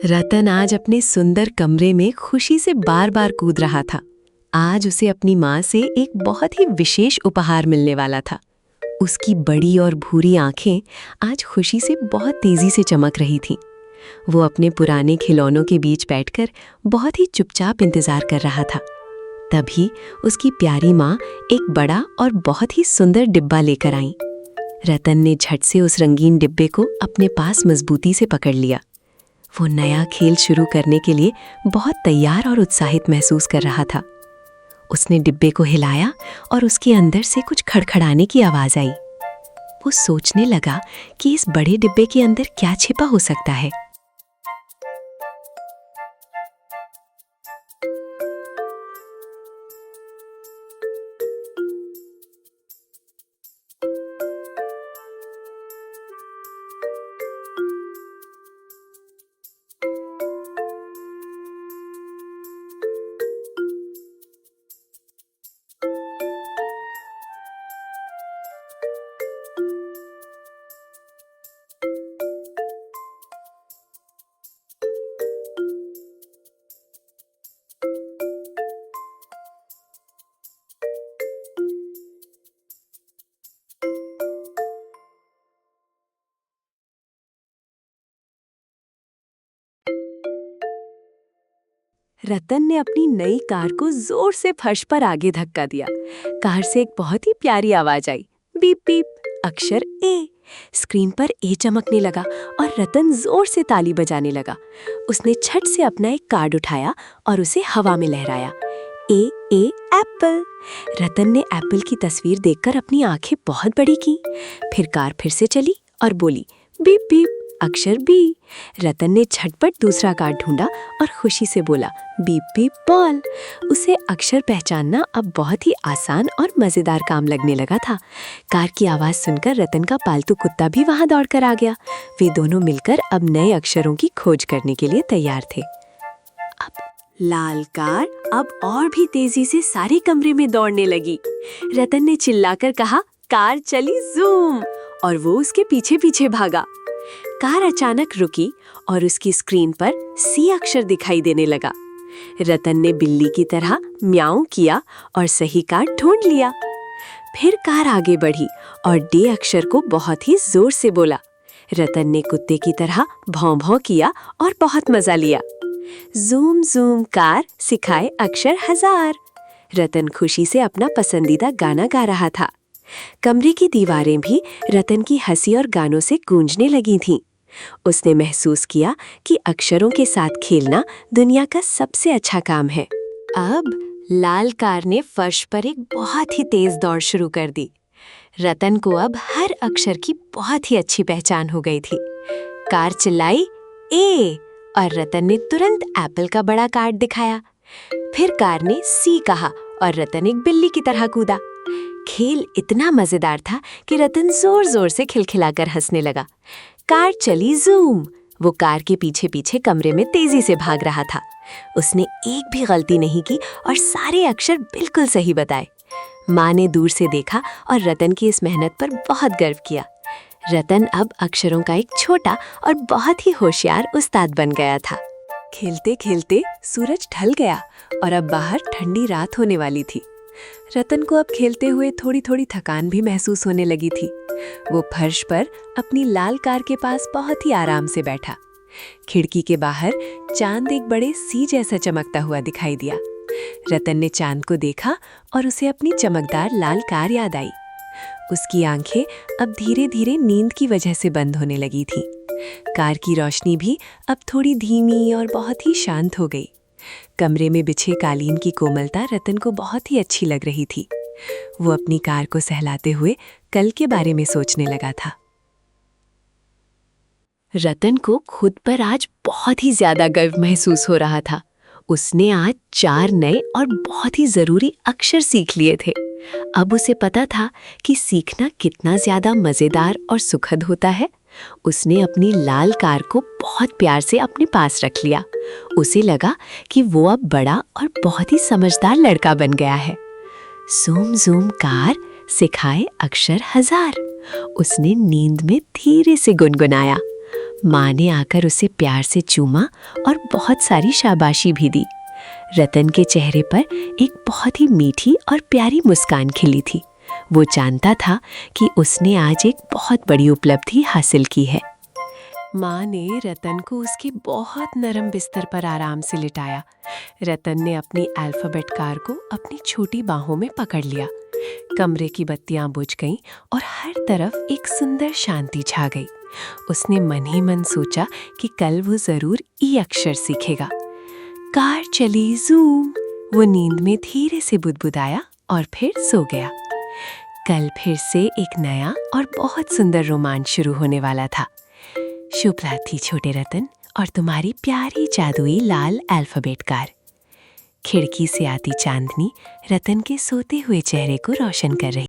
रतन आज अपने सुंदर कमरे में खुशी से बार बार कूद रहा था। आज उसे अपनी माँ से एक बहुत ही विशेष उपहार मिलने वाला था। उसकी बड़ी और भूरी आंखें आज खुशी से बहुत तेजी से चमक रही थीं। वो अपने पुराने खिलौनों के बीच बैठकर बहुत ही चुपचाप इंतजार कर रहा था। तभी उसकी प्यारी माँ एक बड़ा और बहुत ही सुंदर डिब्बा लेकर आई। रतन ने झट से उस रंगीन डिब्बे को अपने पास मजबूती से पकड़ लिया। वो नया खेल शुरू करने के लिए बहुत तैयार और उत्साहित महसूस कर रहा था। उसने डिब्बे को हिलाया और उसके अंदर से कुछ खड़खड़ाने की आवाज आई। वो सोचने लगा कि इस बड़े डिब्बे के अंदर क्या छिपा हो सकता है। रतन ने अपनी नई कार को जोर से फर्श पर आगे धक्का दिया। कार से एक बहुत ही प्यारी आवाज आई, बीप बीप, अक्षर ए। स्क्रीन पर ए चमकने लगा और रतन जोर से ताली बजाने लगा। उसने झट से अपना एक कार्ड उठाया और उसे हवा में लहराया। ए ए एप्पल। रतन ने एप्पल की तस्वीर देखकर अपनी आंखें बहुत बड़ी की। फिर कार फिर से चली और बोली, बीप बीप, अक्षर बी। रतन ने झटपट दूसरा कार्ड ढूंढा और खुशी से बोला, बीप बीप बॉल। उसे अक्षर पहचानना अब बहुत ही आसान और मजेदार काम लगने लगा था। कार की आवाज सुनकर रतन का पालतू कुत्ता भी वहां दौड़कर आ गया। वे दोनों मिलकर अब नए अक्षरों की खोज करने के लिए तैयार थे। अब लाल कार अब और भी तेजी से सारे कमरे में दौड़ने लगी। रतन ने चिल्लाकर कहा, कार चली जूम, और वो उसके पीछे पीछे भागा। कार अचानक रुकी और उसकी स्क्रीन पर सी अक्षर दिखाई देने लगा। रतन ने बिल्ली की तरह म्याऊं किया और सही कार्ड ढूंढ लिया। फिर कार आगे बढ़ी और डी अक्षर को बहुत ही जोर से बोला। रतन ने कुत्ते की तरह भौं भौं किया और बहुत मजा लिया। जूम जूम कार सिखाए अक्षर हजार। रतन खुशी से अपना पसंदीदा गाना गा रहा था। कमरे की दीवारें भी रतन की हंसी और गानों से गूंजने लगी थीं। उसने महसूस किया कि अक्षरों के साथ खेलना दुनिया का सबसे अच्छा काम है। अब लाल कार ने फर्श पर एक बहुत ही तेज दौड़ शुरू कर दी। रतन को अब हर अक्षर की बहुत ही अच्छी पहचान हो गई थी। कार चिल्लाई, ए, और रतन ने तुरंत एप्पल का बड़ा कार्ड दिखाया। फिर कार ने सी कहा और रतन एक बिल्ली की तरह कूदा। खेल इतना मजेदार था कि रतन जोर जोर से खिलखिलाकर हंसने लगा। कार चली जूम। वो कार के पीछे पीछे कमरे में तेजी से भाग रहा था। उसने एक भी गलती नहीं की और सारे अक्षर बिल्कुल सही बताए। माँ ने दूर से देखा और रतन की इस मेहनत पर बहुत गर्व किया। रतन अब अक्षरों का एक छोटा और बहुत ही होशियार उस्ताद बन गया था। खेलते खेलते सूरज ढल गया और अब बाहर ठंडी रात होने वाली थी। रतन को अब खेलते हुए थोड़ी थोड़ी थकान भी महसूस होने लगी थी। वो फर्श पर अपनी लाल कार के पास बहुत ही आराम से बैठा। खिड़की के बाहर चांद एक बड़े सी जैसा चमकता हुआ दिखाई दिया। रतन ने चांद को देखा और उसे अपनी चमकदार लाल कार याद आई। उसकी आंखें अब धीरे धीरे नींद की वजह से बंद होने लगी थीं। कार की रोशनी भी अब थोड़ी धीमी और बहुत ही शांत हो गई। कमरे में बिछे कालीन की कोमलता रतन को बहुत ही अच्छी लग रही थी। वो अपनी कार को सहलाते हुए कल के बारे में सोचने लगा था। रतन को खुद पर आज बहुत ही ज्यादा गर्व महसूस हो रहा था। उसने आज 4 नए और बहुत ही जरूरी अक्षर सीख लिए थे। अब उसे पता था कि सीखना कितना ज्यादा मजेदार और सुखद होता है। उसने अपनी लाल कार को बहुत प्यार से अपने पास रख लिया। उसे लगा कि वो अब बड़ा और बहुत ही समझदार लड़का बन गया है। ज़ूम ज़ूम कार सिखाए अक्षर हजार। उसने नींद में धीरे से गुनगुनाया। माँ ने आकर उसे प्यार से चूमा और बहुत सारी शाबाशी भी दी। रतन के चेहरे पर एक बहुत ही मीठी और प्यारी मुस्कान खिली थी। वो जानता था कि उसने आज एक बहुत बड़ी उपलब्धि हासिल की है। माँ ने रतन को उसके बहुत नरम बिस्तर पर आराम से लिटाया। रतन ने अपनी अल्फाबेट कार को अपनी छोटी बाहों में पकड़ लिया। कमरे की बत्तियां बुझ गईं और हर तरफ एक सुंदर शांति छा गई। उसने मन ही मन सोचा कि कल वो जरूर ई अक्षर सीखेगा। कार चली ज़ूम। वो नींद में धीरे से बुदबुदाया और फिर सो गया। कल फिर से एक नया और बहुत सुंदर रोमांच शुरू होने वाला था। शुभ रात्रि छोटे रतन और तुम्हारी प्यारी जादुई लाल अल्फाबेट कार। खिड़की से आती चांदनी रतन के सोते हुए चेहरे को रोशन कर रही